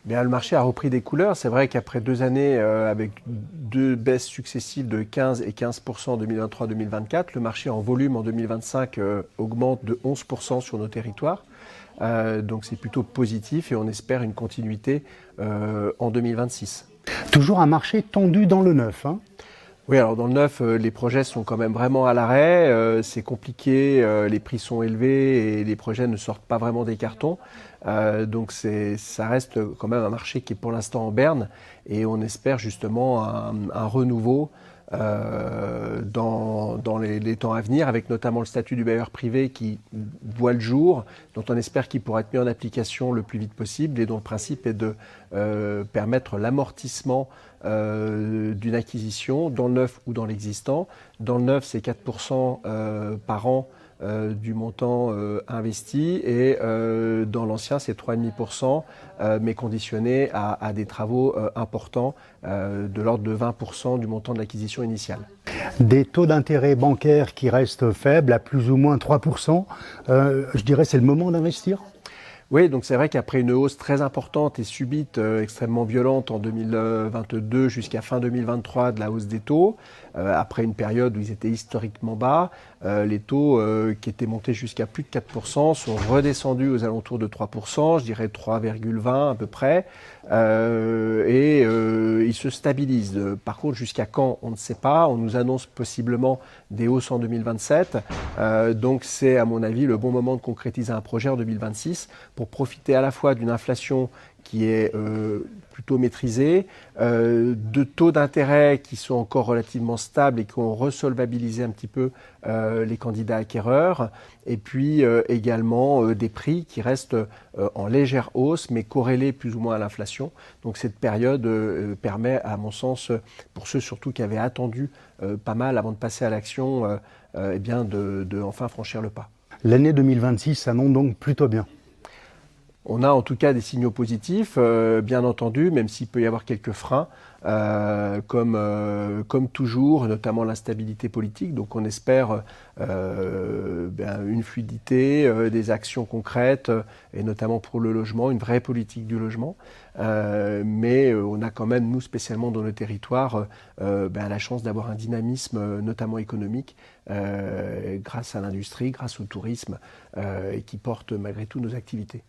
Bien, le marché a repris des couleurs. C'est vrai qu'après 2 années avec 2 baisses successives de 15 et 15% en 2023-2024, le marché en volume en 2025 augmente de 11% sur nos territoires. Donc c'est plutôt positif et on espère une continuité en 2026. Toujours un marché tendu dans le neuf, hein. Oui, alors dans le neuf, les projets sont quand même vraiment à l'arrêt. C'est compliqué, les prix sont élevés et les projets ne sortent pas vraiment des cartons. Donc ça reste quand même un marché qui est pour l'instant en berne et on espère justement un renouveau dans les temps à venir, avec notamment le statut du bailleur privé qui voit le jour, dont on espère qu'il pourra être mis en application le plus vite possible et dont le principe est de permettre l'amortissement d'une acquisition dans le neuf ou dans l'existant. Dans le neuf, c'est 4% par an du montant investi et dans l'ancien, c'est 3,5%, mais conditionné à des travaux importants de l'ordre de 20% du montant de l'acquisition initiale. Des taux d'intérêt bancaires qui restent faibles, à plus ou moins 3%. Je dirais c'est le moment d'investir. Oui, donc c'est vrai qu'après une hausse très importante et subite, extrêmement violente en 2022 jusqu'à fin 2023 de la hausse des taux, après une période où ils étaient historiquement bas, les taux qui étaient montés jusqu'à plus de 4% sont redescendus aux alentours de 3%, je dirais 3,20 à peu près, et ils se stabilisent. Par contre, jusqu'à quand, on ne sait pas. On nous annonce possiblement des hausses en 2027, donc c'est à mon avis le bon moment de concrétiser un projet en 2026 pour profiter à la fois d'une inflation qui est plutôt maîtrisée, de taux d'intérêt qui sont encore relativement stables et qui ont resolvabilisé un petit peu les candidats acquéreurs, et puis également des prix qui restent en légère hausse, mais corrélés plus ou moins à l'inflation. Donc cette période permet, à mon sens, pour ceux surtout qui avaient attendu pas mal avant de passer à l'action, eh bien de enfin franchir le pas. L'année 2026 s'annonce donc plutôt bien. On a en tout cas des signaux positifs, bien entendu, même s'il peut y avoir quelques freins, comme toujours, notamment l'instabilité politique. Donc on espère une fluidité, des actions concrètes, et notamment pour le logement, une vraie politique du logement. Mais on a quand même, nous spécialement dans le territoire, la chance d'avoir un dynamisme, notamment économique, grâce à l'industrie, grâce au tourisme, et qui porte malgré tout nos activités.